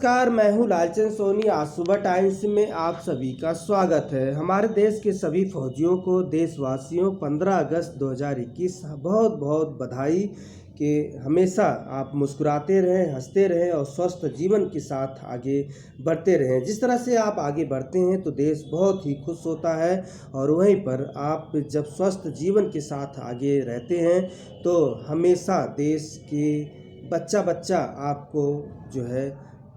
नमस्कार, मैं हूं लालचंद सोनी। आज सुबह टाइम्स में आप सभी का स्वागत है। हमारे देश के सभी फौजियों को, देशवासियों 15 अगस्त 2021 बहुत बहुत बधाई कि हमेशा आप मुस्कुराते रहें, हंसते रहें और स्वस्थ जीवन के साथ आगे बढ़ते रहें। जिस तरह से आप आगे बढ़ते हैं तो देश बहुत ही खुश होता है, और वहीं पर आप जब स्वस्थ जीवन के साथ आगे रहते हैं तो हमेशा देश के बच्चा बच्चा आपको जो है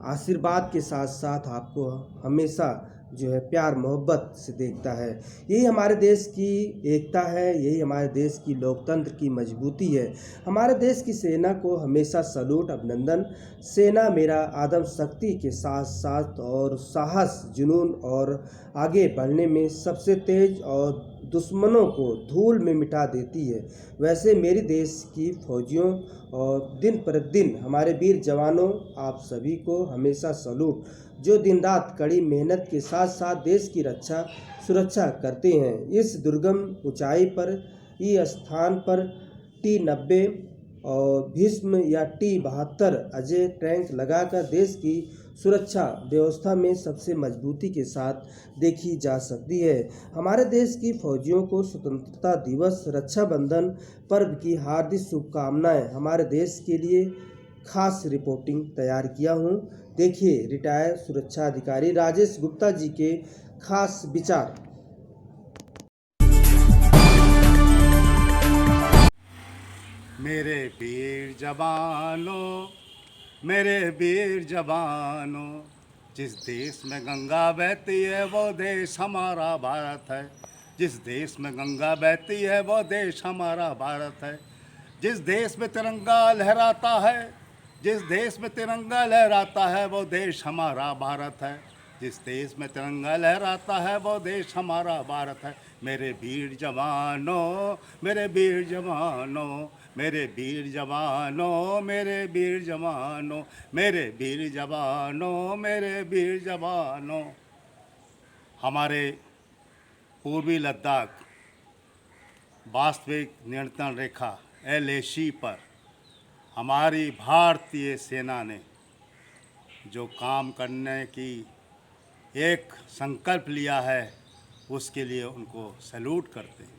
आशीर्वाद के साथ साथ आपको हमेशा जो है प्यार मोहब्बत से देखता है। यही हमारे देश की एकता है, यही हमारे देश की लोकतंत्र की मजबूती है। हमारे देश की सेना को हमेशा सलूट, अभिनंदन। सेना मेरा आदम शक्ति के साथ साथ और साहस, जुनून और आगे बढ़ने में सबसे तेज और दुश्मनों को धूल में मिटा देती है। वैसे मेरी देश की फौजियों और दिन प्रतिदिन हमारे वीर जवानों, आप सभी को हमेशा सलूट, जो दिन रात कड़ी मेहनत के साथ साथ देश की सुरक्षा करते हैं। इस दुर्गम ऊंचाई पर, इस स्थान पर T-90 और भीष्म या T-72 अजय टैंक लगाकर देश की सुरक्षा व्यवस्था में सबसे मजबूती के साथ देखी जा सकती है। हमारे देश की फौजियों को स्वतंत्रता दिवस, रक्षाबंधन पर्व की हार्दिक शुभकामनाएं। हमारे देश के लिए खास रिपोर्टिंग तैयार किया हूं। देखिए रिटायर्ड सुरक्षा अधिकारी राजेश गुप्ता जी के खास विचार। मेरे वीर जवानों, मेरे वीर जवानों, जिस देश में गंगा बहती है वो देश हमारा भारत है। जिस देश में गंगा बहती है वो देश हमारा भारत है। जिस देश में तिरंगा लहराता है, जिस देश में तिरंगा लहराता है वो देश हमारा भारत है। जिस देश में तिरंगा लहराता है वो देश हमारा भारत है। मेरे वीर जवानों, मेरे वीर जवानों, मेरे वीर जवानों, मेरे वीर जवानों, मेरे वीर जवानों, मेरे वीर जवानों। हमारे पूर्वी लद्दाख वास्तविक नियंत्रण रेखा LAC पर हमारी भारतीय सेना ने जो काम करने की एक संकल्प लिया है, उसके लिए उनको सैल्यूट करते हैं।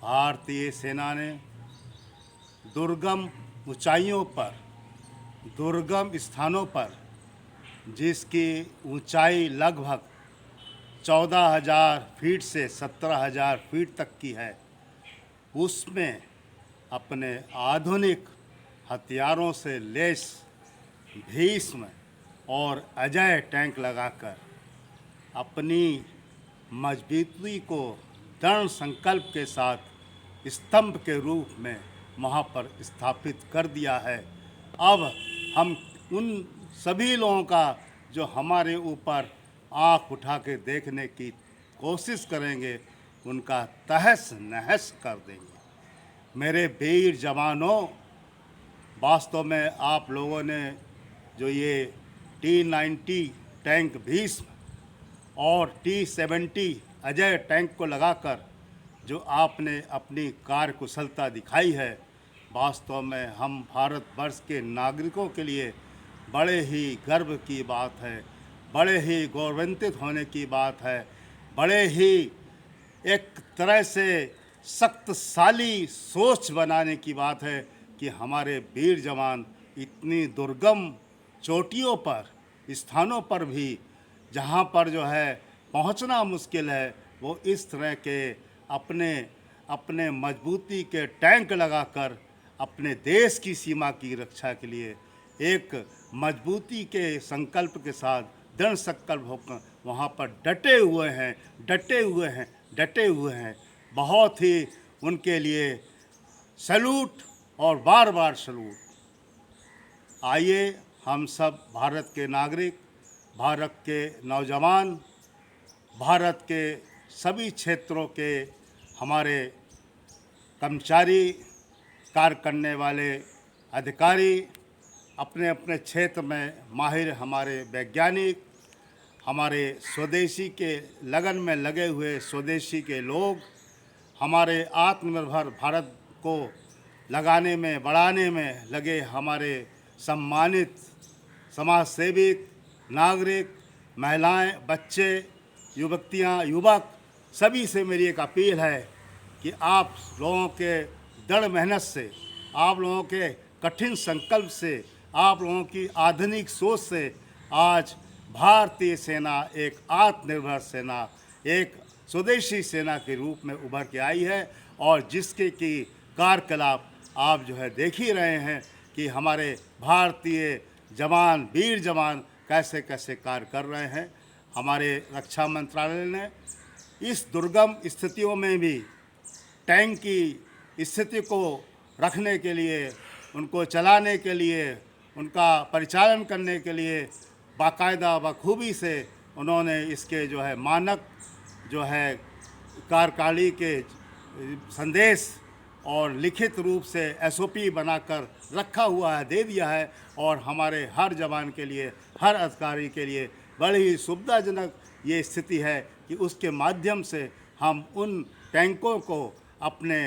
भारतीय सेना ने दुर्गम ऊंचाइयों पर, दुर्गम स्थानों पर, जिसकी ऊंचाई लगभग 14,000 फीट से 17,000 फीट तक की है, उसमें अपने आधुनिक हथियारों से लैस भीष्म और अजय टैंक लगाकर अपनी मजबूती को दृढ़ संकल्प के साथ स्तंभ के रूप में वहाँ पर स्थापित कर दिया है। अब हम उन सभी लोगों का जो हमारे ऊपर आँख उठा के देखने की कोशिश करेंगे, उनका तहस नहस कर देंगे। मेरे वीर जवानों, वास्तव में आप लोगों ने जो ये T-90 टैंक भीष्म और T-70 अजय टैंक को लगाकर जो आपने अपनी कार्यकुशलता दिखाई है, वास्तव में हम भारतवर्ष के नागरिकों के लिए बड़े ही गर्व की बात है, बड़े ही गौरवान्वित होने की बात है, बड़े ही एक तरह से शक्तिशाली सोच बनाने की बात है कि हमारे वीर जवान इतनी दुर्गम चोटियों पर, स्थानों पर भी जहाँ पर जो है पहुँचना मुश्किल है, वो इस तरह के अपने मजबूती के टैंक लगाकर अपने देश की सीमा की रक्षा के लिए एक मजबूती के संकल्प के साथ, दृढ़ संकल्प होकर वहाँ पर डटे हुए हैं, डटे हुए हैं, डटे हुए हैं। बहुत ही उनके लिए सैल्यूट और बार बार सैल्यूट। आइए हम सब भारत के नागरिक, भारत के नौजवान, भारत के सभी क्षेत्रों के हमारे कर्मचारी, कार्य करने वाले अधिकारी, अपने अपने क्षेत्र में माहिर हमारे वैज्ञानिक, हमारे स्वदेशी के लगन में लगे हुए स्वदेशी के लोग, हमारे आत्मनिर्भर भारत को लगाने में, बढ़ाने में लगे हमारे सम्मानित समाज सेविक, नागरिक, महिलाएं, बच्चे, युवतियां, युवक सभी से मेरी एक अपील है कि आप लोगों के दृढ़ मेहनत से, आप लोगों के कठिन संकल्प से, आप लोगों की आधुनिक सोच से आज भारतीय सेना एक आत्मनिर्भर सेना, एक स्वदेशी सेना के रूप में उभर के आई है और जिसके की कार्यकलाप आप जो है देख ही रहे हैं कि हमारे भारतीय जवान, वीर जवान कैसे कैसे कार्य कर रहे हैं। हमारे रक्षा मंत्रालय ने इस दुर्गम स्थितियों में भी टैंक की स्थिति को रखने के लिए, उनको चलाने के लिए, उनका परिचालन करने के लिए बाकायदा बखूबी से उन्होंने इसके जो है मानक जो है कार्यकाली के संदेश और लिखित रूप से SOP बनाकर रखा हुआ है, दे दिया है और हमारे हर जवान के लिए, हर अधिकारी के लिए बड़ी ही सुविधाजनक ये स्थिति है कि उसके माध्यम से हम उन टैंकों को अपने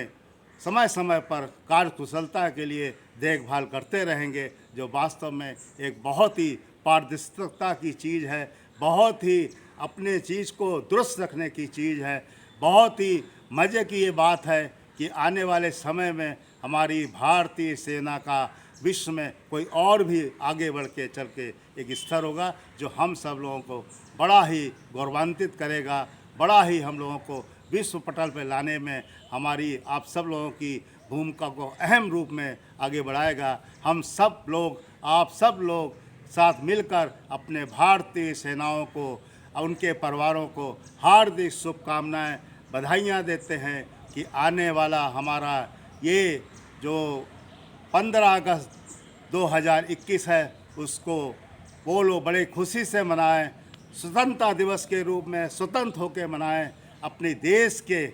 समय समय पर कार्यकुशलता के लिए देखभाल करते रहेंगे, जो वास्तव में एक बहुत ही पारदर्शिता की चीज़ है, बहुत ही अपने चीज़ को दुरुस्त रखने की चीज़ है। बहुत ही मज़े की ये बात है कि आने वाले समय में हमारी भारतीय सेना का विश्व में कोई और भी आगे बढ़ के चल के एक स्तर होगा जो हम सब लोगों को बड़ा ही गौरवान्वित करेगा, बड़ा ही हम लोगों को विश्व पटल पर लाने में हमारी आप सब लोगों की भूमिका को अहम रूप में आगे बढ़ाएगा। हम सब लोग, आप सब लोग साथ मिलकर अपने भारतीय सेनाओं को, उनके परिवारों को हार्दिक शुभकामनाएं, बधाइयाँ देते हैं कि आने वाला हमारा ये जो 15 अगस्त 2021 है उसको वो लोग बड़े खुशी से मनाएं, स्वतंत्रता दिवस के रूप में स्वतंत्र होकर मनाएं। अपने देश के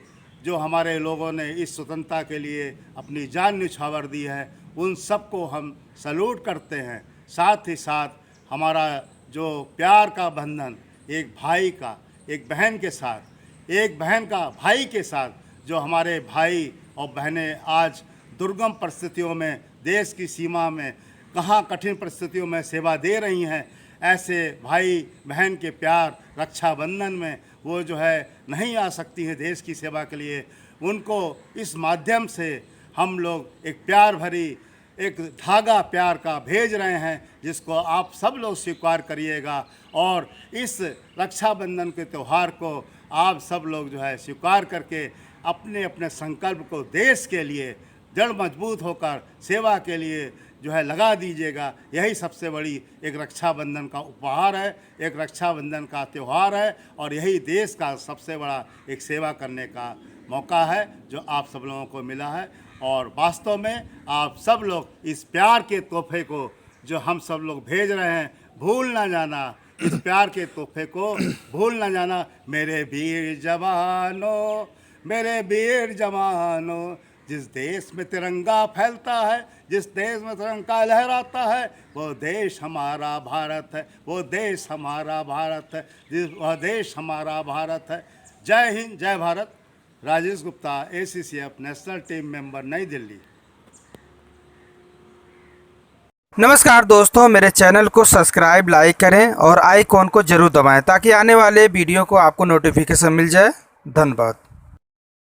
जो हमारे लोगों ने इस स्वतंत्रता के लिए अपनी जान न्यौछावर दी है उन सबको हम सैल्यूट करते हैं। साथ ही साथ हमारा जो प्यार का बंधन एक भाई का एक बहन के साथ, एक बहन का भाई के साथ, जो हमारे भाई और बहनें आज दुर्गम परिस्थितियों में देश की सीमा में कहाँ कठिन परिस्थितियों में सेवा दे रही हैं, ऐसे भाई बहन के प्यार रक्षाबंधन में वो जो है नहीं आ सकती है देश की सेवा के लिए, उनको इस माध्यम से हम लोग एक प्यार भरी एक धागा प्यार का भेज रहे हैं जिसको आप सब लोग स्वीकार करिएगा और इस रक्षाबंधन के त्यौहार को आप सब लोग जो है स्वीकार करके अपने अपने संकल्प को देश के लिए दृढ़ मजबूत होकर सेवा के लिए जो है लगा दीजिएगा। यही सबसे बड़ी एक रक्षाबंधन का उपहार है, एक रक्षाबंधन का त्यौहार है और यही देश का सबसे बड़ा एक सेवा करने का मौका है जो आप सब लोगों को मिला है। और वास्तव में आप सब लोग इस प्यार के तोहफे को जो हम सब लोग भेज रहे हैं भूल ना जाना, इस प्यार के तोहफे को भूल ना जाना। मेरे वीर जवानों, मेरे वीर जवानों, जिस देश में तिरंगा फैलता है, जिस देश में तिरंगा लहराता है, वो देश हमारा भारत है, वो देश हमारा भारत है, वह देश हमारा भारत है। जय हिंद, जय Bharat. Rajesh Gupta, ACCF national team member, नई दिल्ली। नमस्कार दोस्तों, मेरे चैनल को सब्सक्राइब, लाइक करें और आइकॉन को जरूर दबाएं ताकि आने वाले वीडियो को आपको नोटिफिकेशन मिल जाए। धन्यवाद।